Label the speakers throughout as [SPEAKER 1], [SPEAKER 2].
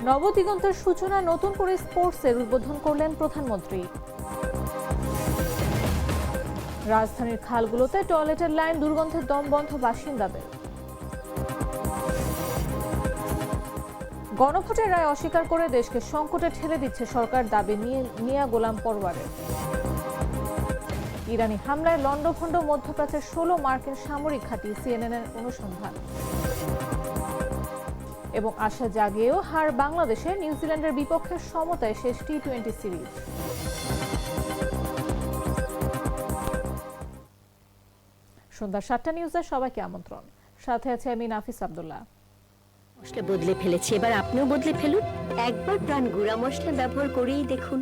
[SPEAKER 1] নবদিগন্তের সূচনা, নতুন করে স্পোর্টসের উদ্বোধন করলেন প্রধানমন্ত্রী। রাজধানীর খালগুলোতে টয়লেটের লাইন, দুর্গন্ধের দম বন্ধ বাসিন্দাদের। গণভোটের রায় অস্বীকার করে দেশকে সংকটে ঠেলে দিচ্ছে সরকার, দাবি মিয়া গোলাম পরওয়ারের। ইরানি হামলায় লন্ডভন্ড মধ্যপ্রাচ্যের 16 মার্কিন সামরিক ঘাঁটি, সিএনএনের অনুসন্ধান। এবং আশা জাগিয়েও হার বাংলাদেশে, নিউজিল্যান্ডের বিপক্ষে সমতায় শেষ টি-20 সিরিজ। সন্ধ্যা 7টা নিউজে সবাইকে আমন্ত্রণ। সাথে আছে আমি নাফিস আব্দুল্লাহ।
[SPEAKER 2] মশলা বদলে ফেলেছি, এবার আপনিও বদলে ফেলুন। একবার প্রাণ গুঁড়া মশলা ব্যবহার করেই দেখুন।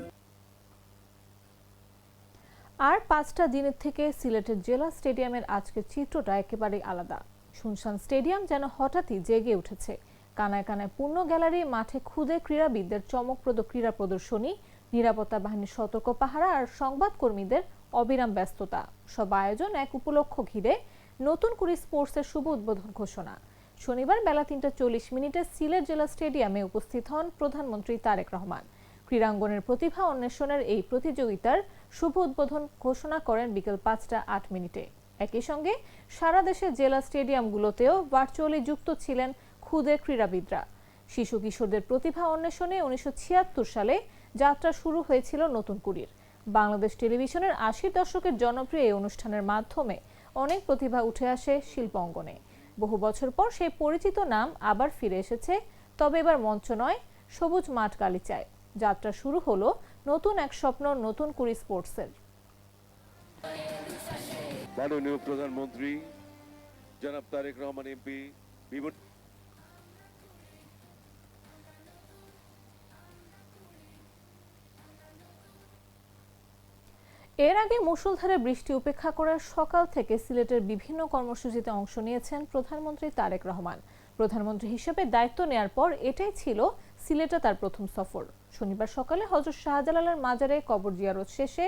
[SPEAKER 1] আর 5টা দিনের থেকে সিলেটের জেলা স্টেডিয়ামের আজকের চিত্রটা একেবারেই আলাদা। শুনশান স্টেডিয়াম যেন হঠাৎই জেগে উঠেছে। কানায় কানায় পূর্ণ গ্যালারি, মাঠে খুদে ক্রীড়াবিদদের চমকপ্রদ ক্রীড়া প্রদর্শনী, নিরাপত্তা বাহিনীর সতর্ক পাহারা আর সংবাদকর্মীদের অবিরাম ব্যস্ততা। সব আয়োজন এক উপলক্ষ ঘিরে, নতুন করে স্পোর্টসের শুভ উদ্বোধন ঘোষণা। শনিবার বেলা 3:40 সিলেট জেলা স্টেডিয়ামে উপস্থিত হন প্রধানমন্ত্রী তারেক রহমান। ক্রীড়াঙ্গনের প্রতিভা অন্বেষণের এই প্রতিযোগিতার শুভ উদ্বোধন ঘোষণা করেন বিকেল 5:08। একই সঙ্গে সারা দেশের জেলা স্টেডিয়ামগুলোতেও ভার্চুয়ালি যুক্ত ছিলেন খুদে ক্রীড়াবিদরা। শিশু কিশোরদের প্রতিভা অন্বেষণে 1976 সালে যাত্রা শুরু হয়েছিল নতুন কুড়ির। বাংলাদেশ টেলিভিশনের 80 দশকের জনপ্রিয় এই অনুষ্ঠানের মাধ্যমে অনেক প্রতিভা উঠে আসে শিল্প অঙ্গনে। বহু বছর পর সেই পরিচিত নাম আবার ফিরে এসেছে, তবে এবার মঞ্চ নয়, সবুজ মাঠ গালিচায়। যাত্রা শুরু হলো নতুন এক স্বপ্ন, নতুন কুড়ি স্পোর্টসের।
[SPEAKER 3] মাননীয় প্রধানমন্ত্রী জনাব তারেক রহমান এমপি
[SPEAKER 1] এর আগে মুষলধারে বৃষ্টি উপেক্ষা করে সকাল থেকে সিলেটের বিভিন্ন কর্মসূচিতে অংশ নিয়েছেন প্রধানমন্ত্রী তারেক রহমান। প্রধানমন্ত্রী হিসেবে দায়িত্ব নেয়ার পর এটাই ছিল সিলেটে তার প্রথম সফর। শনিবার সকালে হযরত শাহজালালের মাজারে কবর জিয়ারত শেষে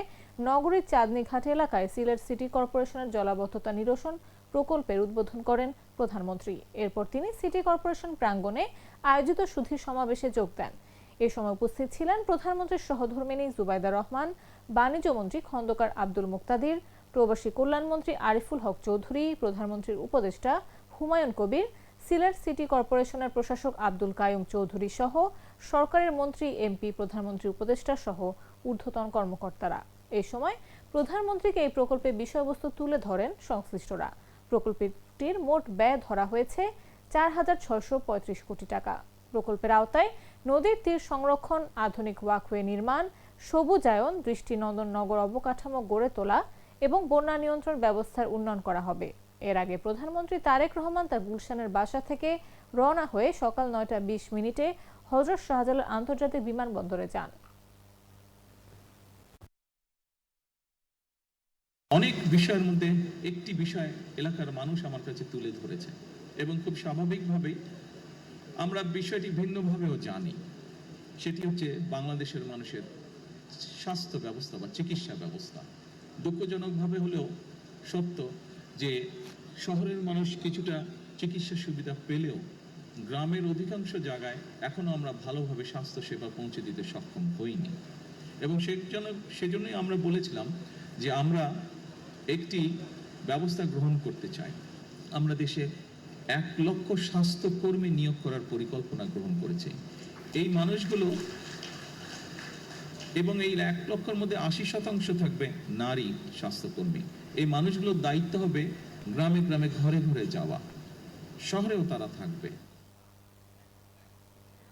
[SPEAKER 1] নগরীর চাঁদনী ঘাট এলাকায় সিলেট সিটি কর্পোরেশনের জলাবদ্ধতা নিরসন প্রকল্পের উদ্বোধন করেন প্রধানমন্ত্রী। এরপর তিনি সিটি কর্পোরেশন প্রাঙ্গণে আয়োজিত সুধী সমাবেশে যোগ দেন। এ সময় উপস্থিত ছিলেন প্রধানমন্ত্রীর সহধর্মিণী জুবাইদা রহমান, বাণিজ্যমন্ত্রী খন্দকার আব্দুল মুক্তাদির, প্রবাসী কল্যাণমন্ত্রী আরিফুল হক চৌধুরী, প্রধানমন্ত্রীর উপদেষ্টা হুমায়ুন কবির, সিলেট সিটি কর্পোরেশনের প্রশাসক আব্দুল কাইয়ুম চৌধুরী সহ সরকারের মন্ত্রী, এমপি, প্রধানমন্ত্রীর উপদেষ্টা সহ ঊর্ধ্বতন কর্মকর্তারা। এই সময় প্রধানমন্ত্রীকে এই প্রকল্পের বিষয়বস্তু তুলে ধরেন সংশ্লিষ্টরা। প্রকল্পটির মোট ব্যয় ধরা হয়েছে 4,635 কোটি টাকা। প্রকল্পের আওতায় নদীর তীর সংরক্ষণ, আধুনিক ওয়াকওয়ে নির্মাণ, সবুজায়ন, দৃষ্টিনন্দন নগর অবকাঠামো গড়ে তোলা এবং বন্যা নিয়ন্ত্রণ ব্যবস্থার উন্নয়ন করা হবে। এর আগে প্রধানমন্ত্রী তারেক রহমান তার গুলশানের বাসা থেকে রওনা হয়ে সকাল 9:20 হযরত শাহজালাল আন্তর্জাতিক বিমানবন্দরে যান।
[SPEAKER 4] অনেক বিষয়ের মধ্যে একটি বিষয় এলাকার মানুষ আমার কাছে তুলে ধরেছে এবং খুব স্বাভাবিকভাবেই আমরা বিষয়টি ভিন্নভাবেও জানি। সেটি হচ্ছে বাংলাদেশের মানুষের স্বাস্থ্য ব্যবস্থা বা চিকিৎসা ব্যবস্থা। দুঃখজনকভাবে হলেও সত্য যে শহরের মানুষ কিছুটা চিকিৎসা সুবিধা পেলেও গ্রামের অধিকাংশ জায়গায় এখনো আমরা ভালোভাবে স্বাস্থ্য সেবা পৌঁছে দিতে সক্ষম হইনি। এবং সেজন্যই আমরা বলেছিলাম যে আমরা একটি ব্যবস্থা গ্রহণ করতে চাই। আমরা দেশে 1 লক্ষ স্বাস্থ্যকর্মী নিয়োগ করার পরিকল্পনা গ্রহণ করেছি। এই মানুষগুলো এবং এই 1 লক্ষের মধ্যে 80% থাকবে নারী স্বাস্থ্যকর্মী। এই মানুষগুলোর দায়িত্ব হবে গ্রামে গ্রামে, ঘরে ঘরে যাওয়া। শহরেও তারা থাকবে।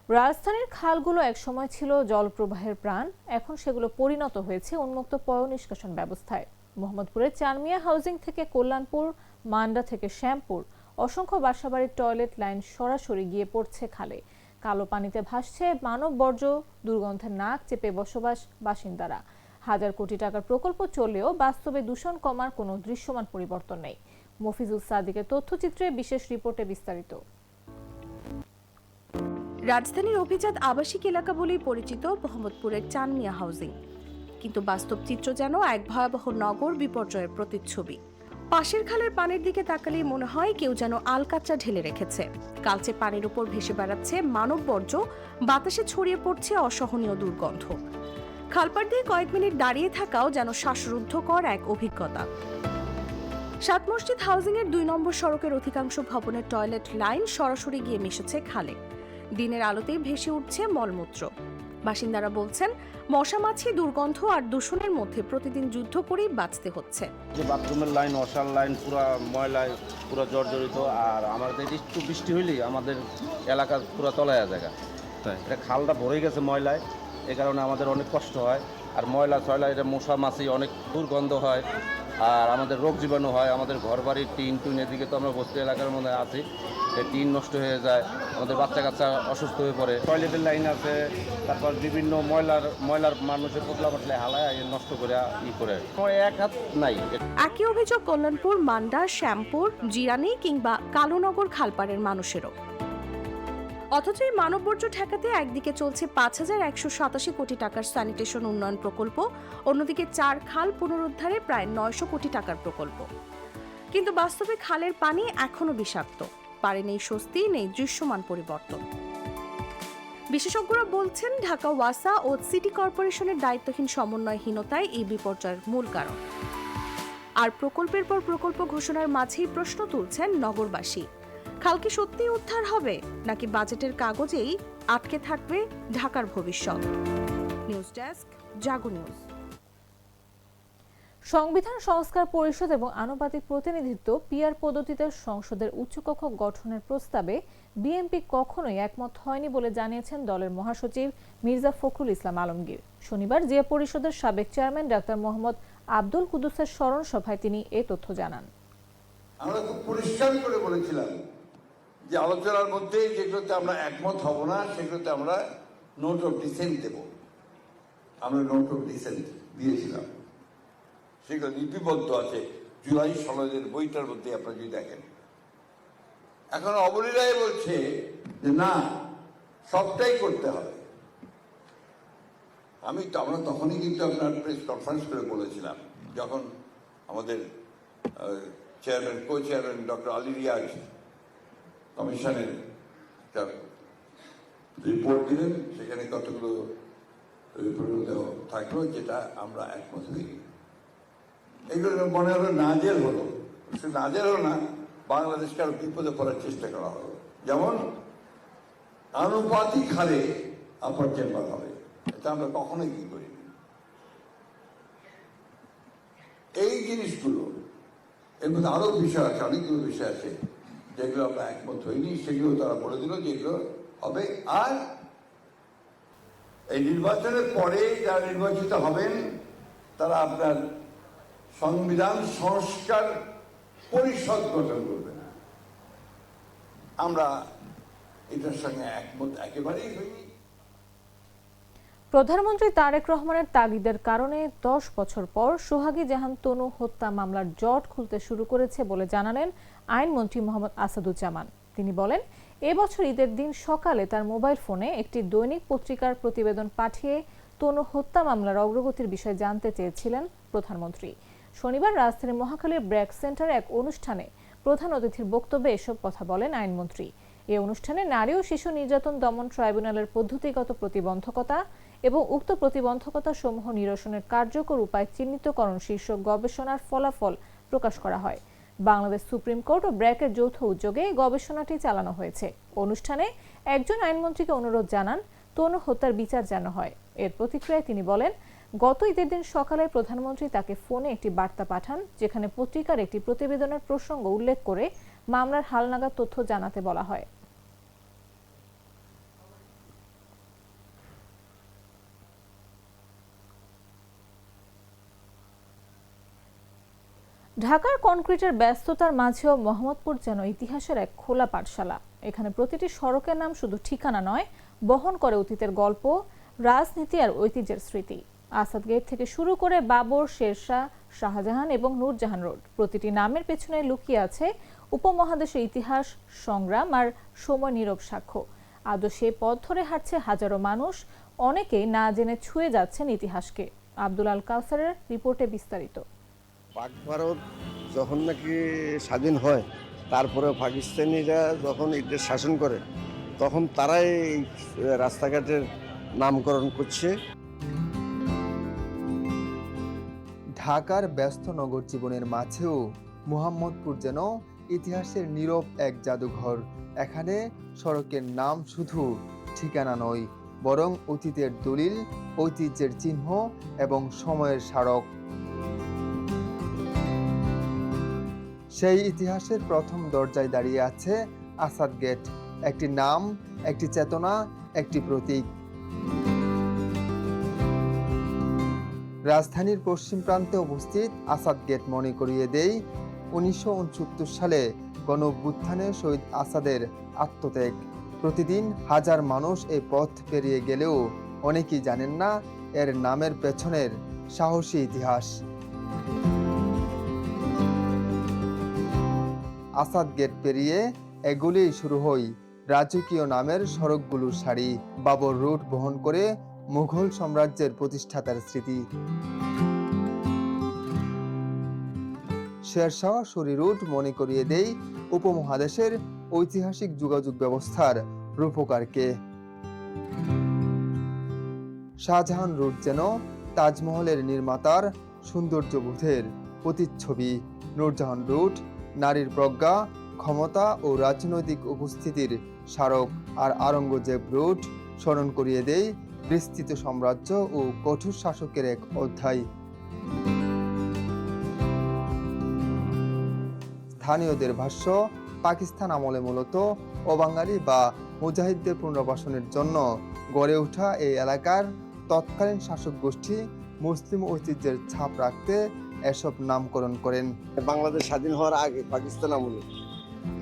[SPEAKER 1] রাজধানীর খালগুলো একসময় ছিল জলপ্রবাহের প্রাণ, এখন সেগুলো পরিণত হয়েছে উন্মুক্ত পয় নিষ্কাশন ব্যবস্থায়। মোহাম্মদপুরের চানমিয়া হাউজিং থেকে কল্যাণপুর, মান্ডা থেকে শ্যামপুর, অসংখ্য বাসাবাড়ির টয়লেট লাইন সরাসরি গিয়ে পড়ছে খালে। কালো পানিতে ভাসছে মানব বর্জ্য, দুর্গন্ধের নাক চেপে বসবাস বাসিন্দারা। হাজার কোটি টাকার প্রকল্প চললেও বাস্তবে দূষণ কমার কোনো দৃশ্যমান পরিবর্তন নেই। মফিজুল সাদিকের তথ্যচিত্রে বিশেষ রিপোর্টে বিস্তারিত।
[SPEAKER 5] রাজধানীর অভিজাত আবাসিক এলাকা বলেই পরিচিত মোহাম্মদপুরের চানমিয়া হাউজিং, কিন্তু বাস্তব চিত্র যেন এক ভয়াবহ নগর বিপর্যয়ের প্রতিচ্ছবি। পাশের খালের পানির দিকে তাকালেই মনে হয় কেউ যেন আলকাতরা ঢেলে রেখেছে। কালচে পানির উপর ভেসে বেড়াচ্ছে মানব বর্জ্য, বাতাসে ছড়িয়ে পড়ছে অসহনীয় দুর্গন্ধ। খালপাড় দিয়ে কয়েক মিনিট দাঁড়িয়ে থাকাও যেন শ্বাসরুদ্ধকর এক অভিজ্ঞতা। সাত মসজিদ হাউজিং এর 2 নম্বর সড়কের অধিকাংশ ভবনের টয়লেট লাইন সরাসরি গিয়ে মিশেছে খালে। দিনের আলোতেই ভেসে উঠছে মলমূত্র। বাসিন্দারা বলছেন, মশা মাছি, দুর্গন্ধ আর দূষণের মধ্যে প্রতিদিন যুদ্ধ করেই বাঁচতে হচ্ছে।
[SPEAKER 6] যে বাথরুমের লাইন, ওয়াশার লাইন পুরো ময়লায় পুরো জর্জরিত। আর আমাদের একটু বৃষ্টি হইলেই আমাদের এলাকা পুরো তলায়া জায়গা, এটা খালটা ভরে গেছে ময়লায়। এ কারণে আমাদের অনেক কষ্ট হয়। আর ময়লা ছয়লা এটা মশা মাছি অনেক দুর্গন্ধ হয়, আর আমাদের রোগ জীবাণু হয়। আমাদের ঘর বাড়ির টিন এদিকে তো আমরা বস্তি এলাকার মধ্যে আছি, টিন নষ্ট হয়ে যায়, আমাদের বাচ্চা কাচ্চা অসুস্থ হয়ে পড়ে। টয়লেটের লাইন আছে, তারপর বিভিন্ন ময়লার মানুষের পোতলা পাতলে হালায় নষ্ট করে করে এক হাত নাই।
[SPEAKER 5] একই অভিযোগ কল্যাণপুর, মান্ডা, শ্যামপুর, জিরানি কিংবা কালুনগর খালপাড়ের মানুষেরও। অথচ এই মানববর্জ্য ঠেকাতে একদিকে চলছে ৫,১৮৭ কোটি টাকার স্যানিটেশন উন্নয়ন প্রকল্প, অন্যদিকে 4 খাল পুনরুদ্ধারে প্রায় ৯০০ কোটি টাকার প্রকল্প। কিন্তু বাস্তবে খালের পানি এখনো বিষাক্ত। পারে নেই স্বস্তি, নেই দৃশ্যমান পরিবর্তন। বিশেষজ্ঞরা বলছেন, ঢাকা ওয়াসা ও সিটি কর্পোরেশনের দায়িত্বহীন সমন্বয়হীনতাই এই বিপর্যয়ের মূল কারণ। আর প্রকল্পের পর প্রকল্প ঘোষণার মাঝেই প্রশ্ন তুলছেন নগরবাসী, খাল কি সত্যিই উদ্ধার হবে, নাকি বাজেটের কাগজেই আটকে থাকবে ঢাকার ভবিষ্যৎ? নিউজ ডেস্ক, জাগো নিউজ।
[SPEAKER 1] সংবিধান সংস্কার পরিষদ এবং আনুপাতিক প্রতিনিধিত্ব পিআর পদ্ধতিতে সংসদের উচ্চকক্ষ গঠনের প্রস্তাবে বিএনপি কখনোই একমত হয়নি বলে জানিয়েছেন দলের মহাসচিব মির্জা ফখরুল ইসলাম আলমগীর। শনিবার জিয়া পরিষদের সাবেক চেয়ারম্যান ডাক্তার মোহাম্মদ আব্দুল কুদ্দুসের স্মরণ সভায় তিনি এ তথ্য জানান।
[SPEAKER 7] আমরা খুব পরিষ্কার করে বলেছিলাম যে আলোচনার মধ্যে যেগুলোতে আমরা একমত হব না সেগুলোতে আমরা নোট অফ ডিসেন্ট দেব। আমরা নোট অফ ডিসেন্ট দিয়েছিলাম, সেগুলো লিপিবদ্ধ আছে জুলাই 16 বইটার মধ্যে আপনারা যদি দেখেন। এখন অবলীলায় বলছে যে না, সবটাই করতে হবে। আমরা তখনই কিন্তু আপনার প্রেস কনফারেন্স করে বলেছিলাম, যখন আমাদের chairman, co chairman doctor Ali Riaz কমিশনের রিপোর্ট দিলেন, সেখানে কতগুলো রিপোর্ট থাকলো যেটা আমরা একমত হইনি। এগুলো মনে হলো নাজেল হলো, সে নাজেল হলো না, বাংলাদেশকে আরো বিপদে পড়ার চেষ্টা করা হলো। যেমন আনুপাতিক হারে আপার চেম্বার হবে, এটা আমরা কখনোই কি করিনি। এই জিনিসগুলো, এর মধ্যে আরো বিষয় আছে, অনেকগুলো বিষয় আছে যেগুলো আমরা একমত হইনি, সেগুলো তারা বলে দিল যে এগুলো হবে। আর এই নির্বাচনের পরে যারা নির্বাচিত হবেন তারা আপনার সংবিধান সংস্কার পরিষদ গঠন করবে না। আমরা এটার সঙ্গে একমত একেবারেই হইনি।
[SPEAKER 1] প্রধানমন্ত্রী তারেক রহমানের তাগিদের কারণে 10 বছর পর সোহাগী জাহান তনু হত্যা মামলার জট খুলতে শুরু করেছে বলে জানালেন আইনমন্ত্রী মোহাম্মদ আসাদুজ্জামান। তিনি বলেন, এবছর ঈদের দিন সকালে তার মোবাইল ফোনে একটি দৈনিক পত্রিকার প্রতিবেদন পাঠিয়ে তনু হত্যা মামলার অগ্রগতির বিষয়ে জানতে চেয়েছিলেন প্রধানমন্ত্রী। শনিবার রাজধানীর মহাখালীর ব্র্যাক সেন্টারে এক অনুষ্ঠানে প্রধান অতিথির বক্তব্যে এসব কথা বলেন আইনমন্ত্রী। এই অনুষ্ঠানে নারী ও শিশু নির্যাতন দমন ট্রাইব্যুনালের পদ্ধতিগত প্রতিবন্ধকতা এবং উক্ত প্রতিবন্ধকতা সমূহ নিরসনের কার্যকর উপায় চিহ্নিতকরণ শীর্ষক গবেষণার ফলাফল প্রকাশ করা হয়। বাংলাদেশ সুপ্রিম কোর্ট ও ব্র্যাকের যৌথ উদ্যোগে গবেষণাটি চালানো হয়েছে। অনুষ্ঠানে একজন আইনমন্ত্রীকে অনুরোধ জানান তনু হত্যার বিচার যেন হয়। এর প্রতিক্রিয়ায় তিনি বলেন, গত ঈদের দিন সকালে প্রধানমন্ত্রী তাকে ফোনে একটি বার্তা পাঠান, যেখানে পত্রিকার একটি প্রতিবেদনের প্রসঙ্গ উল্লেখ করে মামলার হালনাগাদ তথ্য জানাতে বলা হয়। ঢাকার কনক্রিটের ব্যস্ততার মাঝেও মোহাম্মদপুর যেন ইতিহাসের এক খোলা পাঠশালা। এখানে প্রতিটি সড়কের নাম শুধু ঠিকানা নয়, বহন করে অতীতের গল্প, রাজনীতি আর ঐতিহ্যের স্মৃতি। আসাদ গেট থেকে শুরু করে বাবর, শেরশাহ, শাহজাহান এবং নূরজাহান রোড, প্রতিটি নামের পেছনে লুকিয়ে আছে উপমহাদেশের ইতিহাস, সংগ্রাম আর সময় নীরব সাক্ষ্য। আদৌ সে পথ ধরে হাঁটছে হাজারো মানুষ, অনেকেই না জেনে ছুঁয়ে যাচ্ছেন ইতিহাসকে। আব্দুল আল কাউসারের রিপোর্টে বিস্তারিত।
[SPEAKER 8] পাক ভারত যখন নাকি স্বাধীন হয়, তারপরে পাকিস্তানিরা যখন এদের শাসন করে, তখন তারাই এই রাস্তাঘাটের নামকরণ করছে।
[SPEAKER 9] ঢাকার ব্যস্ত নগর জীবনের মাঝেও মুহাম্মদপুর যেন ইতিহাসের নীরব এক জাদুঘর। এখানে সড়কের নাম শুধু ঠিকানা নয়, বরং অতীতের দলিল, ঐতিহ্যের চিহ্ন এবং সময়ের স্মারক। সেই ইতিহাসের প্রথম দরজায় দাঁড়িয়ে আছে আসাদ গেট, একটি নাম, একটি চেতনা, একটি প্রতীক। রাজধানীর পশ্চিম প্রান্তে অবস্থিত আসাদ গেট মনে করিয়ে দেয় 1969 সালে গণঅভ্যুত্থানে শহীদ আসাদের আত্মত্যাগ। প্রতিদিন হাজার মানুষ এই পথ পেরিয়ে গেলেও অনেকেই জানেন না এর নামের পেছনের সাহসী ইতিহাস। আসাদ গেট পেরিয়ে এগুলিই শুরু হয় রাজকীয় নামের সড়কগুলোর সারি, বাবর রুট বহন করে মুঘল সাম্রাজ্যের প্রতিষ্ঠাতার স্মৃতি। শেরশাহ সূরি রুট মনে করিয়ে দেয় উপমহাদেশের ঐতিহাসিক যোগাযোগ ব্যবস্থার রূপকারকে। শাহজাহান রুট যেন তাজমহলের নির্মাতার সৌন্দর্যবোধের প্রতিচ্ছবি। নূরজাহান রুট নারীর প্রজ্ঞা, ক্ষমতা ও রাজনৈতিক উপস্থিতির স্মারক। আর আওরঙ্গজেব রুট স্মরণ করিয়ে দেয় বিস্তৃত সাম্রাজ্য ও কঠোর শাসকের এক অধ্যায়। স্থানীয়দের ভাষ্য, পাকিস্তান আমলে মূলত অবাঙালি বা মুজাহিদদের পুনর্বাসনের জন্য গড়ে ওঠা এই এলাকার তৎকালীন শাসক গোষ্ঠী মুসলিম ঐতিহ্যের ছাপ রাখতে এসব নামকরণ করেন।
[SPEAKER 8] বাংলাদেশ স্বাধীন হওয়ার আগে পাকিস্তান আমলে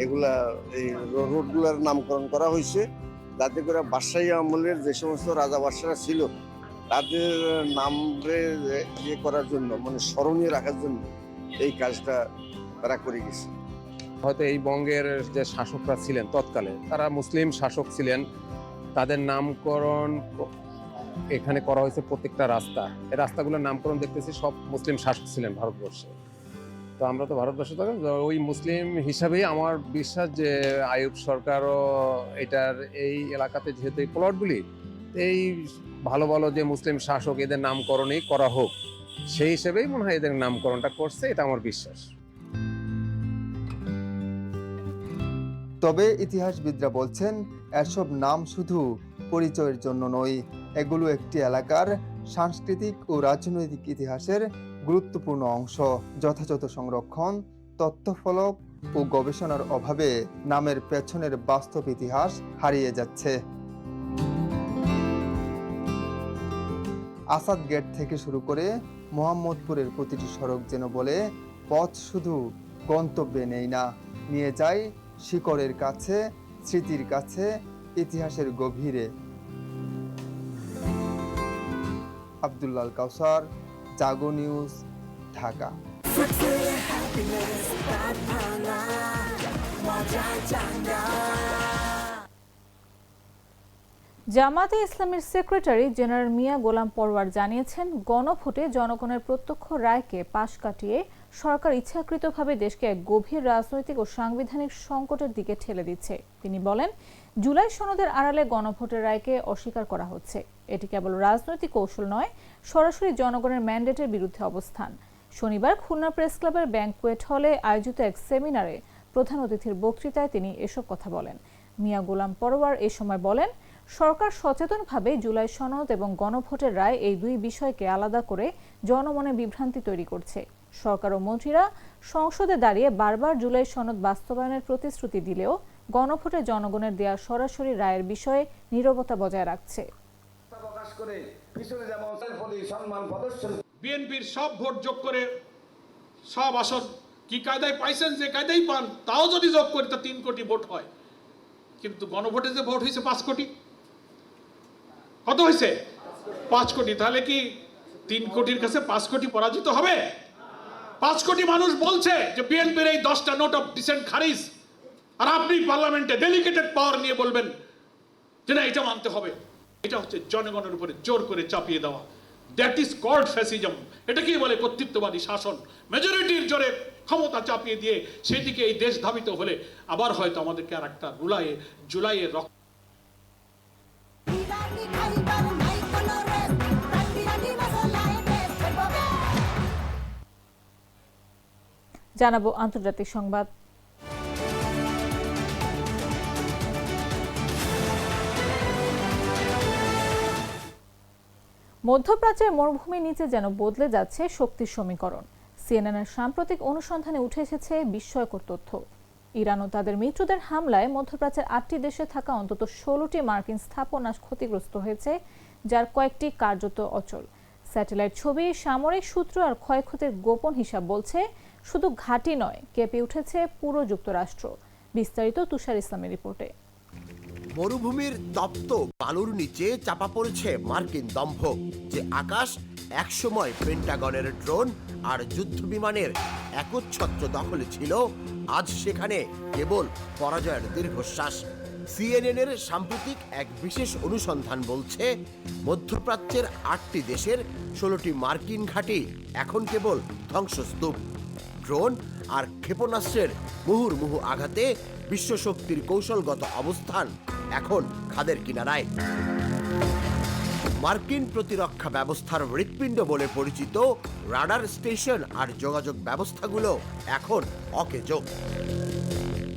[SPEAKER 8] এগুলা এই রোডগুলার নামকরণ করা হয়েছে, যাতে করে বাদশাহী আমলের যে সমস্ত রাজা বাদশাহরা ছিল তাদের নামরে ইয়ে করার জন্য, মানে স্মরণীয় রাখার জন্য এই কাজটা তারা করে গেছে।
[SPEAKER 10] হয়তো এই বঙ্গের যে শাসকরা ছিলেন তৎকালে, তারা মুসলিম শাসক ছিলেন, তাদের নামকরণ এখানে করা হয়েছে। প্রত্যেকটা রাস্তা, এই রাস্তাগুলোর নামকরণ দেখতেছি সব মুসলিম শাসক ছিলেন ভারতবর্ষে। তো আমরা তো ভারতবর্ষে থাকি, ওই মুসলিম হিসাবেই আমার বিশ্বাস যে আইয়ুব সরকারও এটার এই এলাকাতে যেহেতু এই প্লটগুলি, এই ভালো ভালো যে মুসলিম শাসক, এদের নামকরণই করা হোক, সেই হিসেবেই মনে হয় এদের নামকরণটা করছে, এটা আমার বিশ্বাস।
[SPEAKER 9] তবে ইতিহাসবিদরা বলছেন এসব নাম শুধু পরিচয়ের জন্য নয়, এগুলো একটি এলাকার সাংস্কৃতিক ও রাজনৈতিক ইতিহাসের গুরুত্বপূর্ণ অংশ। যথাযথ সংরক্ষণ, তথ্যফলক ও গবেষণার অভাবে নামের পেছনের বাস্তব ইতিহাস হারিয়ে যাচ্ছে। আসাদ গেট থেকে শুরু করে মোহাম্মদপুরের প্রতিটি সড়ক যেন বলে, পথ শুধু গন্তব্যে নেই না, নিয়ে যায় শিকড়ের কাছে, স্মৃতির কাছে, ইতিহাসের গভীরে। আব্দুল্লাহ কাউসার, জাগো নিউজ, ঢাকা।
[SPEAKER 1] জামাতে ইসলামের সেক্রেটারি জেনারেল মিয়া গোলাম পরওয়ার জানিয়েছেন, গণভোটে জনগণের প্রত্যক্ষ রায়কে পাশ কাটিয়ে সরকার ইচ্ছাকৃতভাবে দেশকে এক গভীর রাজনৈতিক ও সাংবিধানিক সংকটের দিকে ঠেলে দিচ্ছে। তিনি বলেন, জুলাই সনদের আড়ালে গণভোটের রায়কে অস্বীকার করা হচ্ছে। এটি কেবল রাজনৈতিক কৌশল নয়, সরাসরি জনগণের ম্যান্ডেটের বিরুদ্ধে অবস্থান। শনিবার খুলনা প্রেস ক্লাবের ব্যাংকুয়েট হলে আয়োজিত এক সেমিনারে প্রধান অতিথির বক্তৃতায় তিনি এসব কথা বলেন। মিয়া গোলাম পরওয়ার এ সময় বলেন, সরকার সচেতনভাবে জুলাই সনদ এবং গণভোটের রায় এই দুই বিষয়কে আলাদা করে জনমনে বিভ্রান্তি তৈরি করছে। সরকার ও মন্ত্রীরা সংসদে দাঁড়িয়ে বারবার জুলাই সনদ বাস্তবায়নের প্রতিশ্রুতি দিলেও গণভোটে জনগণের দেয়া সরাসরি রায়ের বিষয়ে নীরবতা বজায় রাখছে।
[SPEAKER 11] বিএনপির সব ভোট যোগ করে সব আসন কি কায়দায় পাইছেন, যে কায়দায় পান তাও যদি যোগ করি তা 3 কোটি ভোট হয়, কিন্তু গণভোটে যে ভোট হয়েছে 5 কোটি। কত হয়েছে? 5 কোটি। তাহলে কি 3 কোটির কাছে 5 কোটি পরাজিত হবে? 5 কোটি মানুষ বলছে যে বিএনপির এই 10টা নোট অফ ডিসেন্ট খারিজ, আর আপনি পার্লামেন্টে ডেলিগেটেড পাওয়ার নিয়ে বলবেন যে না এটা মানতে হবে। এটা হচ্ছে জনগণের উপরে জোর করে চাপিয়ে দেওয়া। That is called fascism. এটাকেই বলে কর্তৃত্ববাদী শাসন। মেজরিটির জোরে ক্ষমতা চাপিয়ে দিয়ে সেদিকে এই দেশ ধাবিত হলে আবার হয়তো আমাদেরকে আর একটা জুলাইয়ের রক্ত
[SPEAKER 1] জানাবো আন্তর্জাতিক সংবাদ। মধ্যপ্রাচ্যের মরুভূমির নিচে যেন বদলে যাচ্ছে শক্তির সমীকরণ। সিএনএনের সাম্প্রতিক অনুসন্ধানে উঠে এসেছে বিস্ময়কর তথ্য। ইরান ও তাদের মিত্রদের হামলায় মধ্যপ্রাচ্যের 8টি দেশে থাকা অন্তত 16টি মার্কিন স্থাপনা ক্ষতিগ্রস্ত হয়েছে, যার কয়েকটি কার্যত অচল। স্যাটেলাইট ছবি, সামরিক সূত্র আর ক্ষয়ক্ষতির গোপন হিসাব বলছে শুধু ঘাঁটি নয়, কেঁপে উঠেছে পুরো যুক্তরাষ্ট্র। বিস্তারিত তুষার ইসলামের রিপোর্টে।
[SPEAKER 12] মরুভূমির তপ্ত বালুর নিচে চাপা পড়েছে মার্কিন দম্ভ, যে আকাশ একসময় পেন্টাগনের ড্রোন আর যুদ্ধ বিমানের একচ্ছত্র দখলে ছিল, আজ সেখানে কেবল পরাজয়ের দীর্ঘশ্বাস। সিএনএনের সাম্প্রতিক এক বিশেষ অনুসন্ধান বলছে মধ্যপ্রাচ্যের 8টি দেশের 16টি মার্কিন ঘাঁটি এখন কেবল ধ্বংসস্তূপ। ড্রোন আর ক্ষেপণাস্ত্রের মুহুর্মুহু আঘাতে বিশ্বশক্তির কৌশলগত অবস্থান এখন খাদের কিনারায়। মার্কিন প্রতিরক্ষা ব্যবস্থার হৃৎপিণ্ড বলে পরিচিত রাডার স্টেশন আর যোগাযোগ ব্যবস্থাগুলো এখন অকেজো।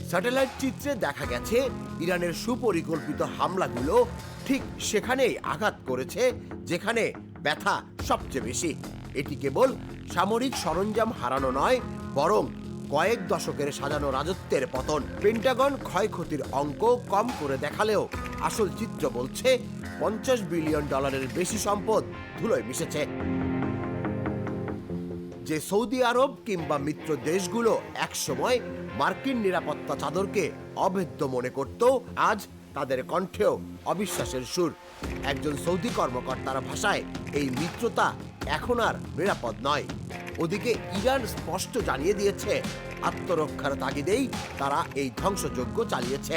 [SPEAKER 12] স্যাটেলাইট চিত্রে দেখা গেছে ইরানের সুপরিকল্পিত হামলাগুলো ঠিক সেখানেই আঘাত করেছে যেখানে ব্যথা সবচেয়ে বেশি। এটি কেবল সামরিক সরঞ্জাম হারানো নয়, বরং কয়েক দশকের সাজানো রাজত্বের পতন। পেন্টাগন ক্ষয়ক্ষতির অঙ্ক কম করে দেখালেও আসল চিত্র বলছে $50 বিলিয়ন বেশি সম্পদ ধুলোয় মিশেছে। যে সৌদি আরব কিংবা মিত্র দেশগুলো একসময় মার্কিন নিরাপত্তা চাদরকে অভেদ্য মনে করত, আজ তাদের কণ্ঠেও অবিশ্বাসের সুর। একজন সৌদি কর্মকর্তার ভাষায় এই মিত্রতা এখন আর নিরাপদ নয়। ওদিকে ইরান স্পষ্ট জানিয়ে দিয়েছে আত্মরক্ষার তাগিদেই তারা এই ধ্বংসযজ্ঞ চালিয়েছে।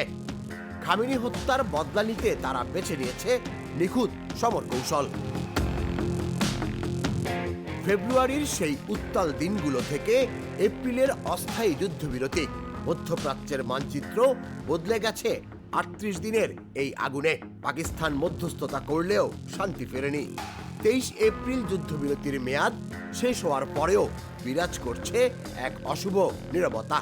[SPEAKER 12] খামেনি হত্যার বদলা নিতে তারা বেছে নিয়েছে নিখুঁত সমর কৌশল। ফেব্রুয়ারির সেই উত্তাল দিনগুলো থেকে এপ্রিলের অস্থায়ী যুদ্ধবিরতি, মধ্যপ্রাচ্যের মানচিত্র বদলে গেছে 38 দিনের এই আগুনে। পাকিস্তান মধ্যস্থতা করলেও শান্তি ফেরেনি। 23 এপ্রিল যুদ্ধবিরতির মেয়াদ শেষ হওয়ার পরেও বিরাজ করছে এক অশুভ নীরবতা।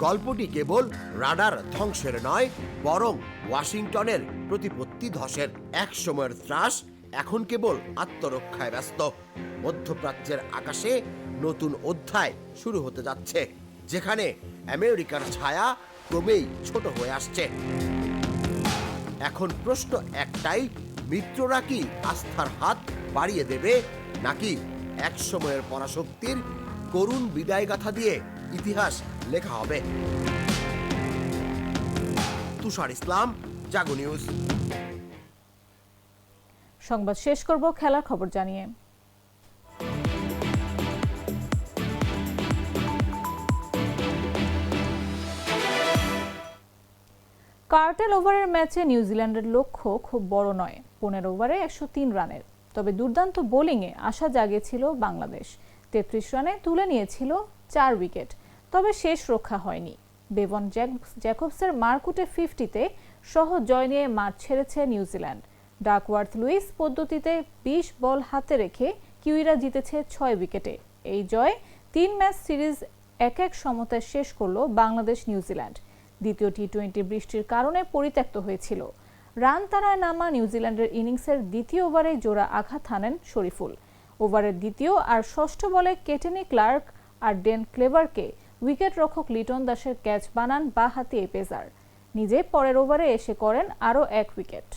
[SPEAKER 12] গল্পটি কেবল রাডার ধ্বংসের নয়, বরং ওয়াশিংটনের প্রতিপত্তি ধসের। এক সময়ের ত্রাস এখন কেবল আত্মরক্ষায় ব্যস্ত। মধ্যপ্রাচ্যের আকাশে নতুন অধ্যায় শুরু হতে যাচ্ছে, যেখানে আমেরিকার ছায়া ক্রমেই ছোট হয়ে আসছে। এখন প্রশ্ন একটাই, মিত্ররা কি আস্থার হাত বাড়িয়ে দেবে, নাকি এক সময়ের পরাশক্তির করুণ বিদায় গাথা দিয়ে ইতিহাস লেখা হবে? তুষার ইসলাম, জাগো নিউজ।
[SPEAKER 1] সংবাদ শেষ করব খেলার খবর জানিয়ে। কার্টেল ওভারের ম্যাচে নিউজিল্যান্ডের লক্ষ্য খুব বড় নয়, 15 ওভারে 103 রানের। তবে দুর্দান্ত বোলিংয়ে আশা জাগিয়েছিল বাংলাদেশ। 33 রানে তুলে নিয়েছিল 4 উইকেট, তবে শেষ রক্ষা হয়নি। বেভন জ্যাকবসের মারকুটে 50-তে সহজ জয় নিয়ে মাঠ ছেড়েছে নিউজিল্যান্ড। ডাকওয়ার্থ লুইস পদ্ধতিতে 20 বল হাতে রেখে কিউইরা জিতেছে 6 উইকেটে। এই জয় 3 ম্যাচ সিরিজ 1-1 সমতায় শেষ করল বাংলাদেশ নিউজিল্যান্ড। দ্বিতীয় টি-20 বৃষ্টির কারণে পরিত্যক্ত হয়েছিল। রান তাড়ায় নামা নিউজিল্যান্ডের ইনিংসের দ্বিতীয় ওভারে জোড়া আঘাত হানেন শরীফুল। ওভারের দ্বিতীয় আর ষষ্ঠ বলে কেটেনি ক্লার্ক আর ডেন ক্লেভারকে উইকেট রক্ষক লিটন দাসের ক্যাচ বানান বাঁহাতি এই পেসার। নিজে পরের ওভারে এসে করেন আরও 1 উইকেট।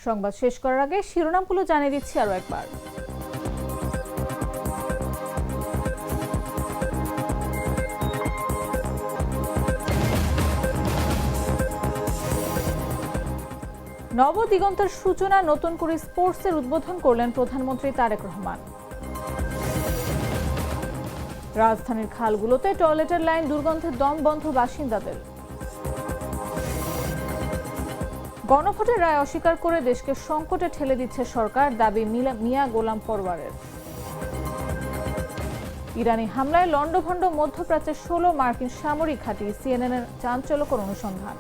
[SPEAKER 1] সংবাদ শেষ করার আগে শিরোনামগুলো জানিয়ে দিচ্ছি আরও একবার। নবদিগন্তের সূচনা, নতুন করে স্পোর্টসের উদ্বোধন করলেন প্রধানমন্ত্রী তারেক রহমান। রাজধানীর খালগুলোতে টয়লেটের লাইন, দুর্গন্ধে দম বন্ধ বাসিন্দাদের। গণভোটের রায় অস্বীকার করে দেশকে সংকটে ঠেলে দিচ্ছে সরকার, দাবি মিয়া গোলাম পরওয়ারের। ইরানি হামলায় লন্ডভন্ড মধ্যপ্রাচ্যের 16 মার্কিন সামরিক ঘাঁটি, সিএনএনের চাঞ্চল্যকর অনুসন্ধান।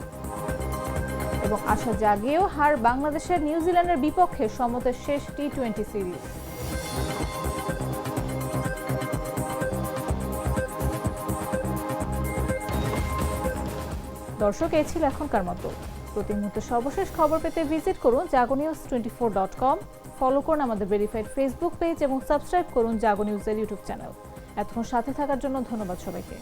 [SPEAKER 1] এবং আশা জাগিয়েও হার বাংলাদেশের নিউজিল্যান্ডের বিপক্ষে সমতের শেষ টি-20 সিরিজ। দর্শক, এই ছিল এখনকার মতো। প্রতি মুহূর্তে সর্বশেষ খবর পেতে ভিজিট করুন jagonews24.com, ফলো করুন আমাদের ভেরিফাইড ফেসবুক পেজ এবং সাবস্ক্রাইব করুন জাগো নিউজের ইউটিউব চ্যানেল। এতক্ষণ সাথে থাকার জন্য ধন্যবাদ সবাইকে।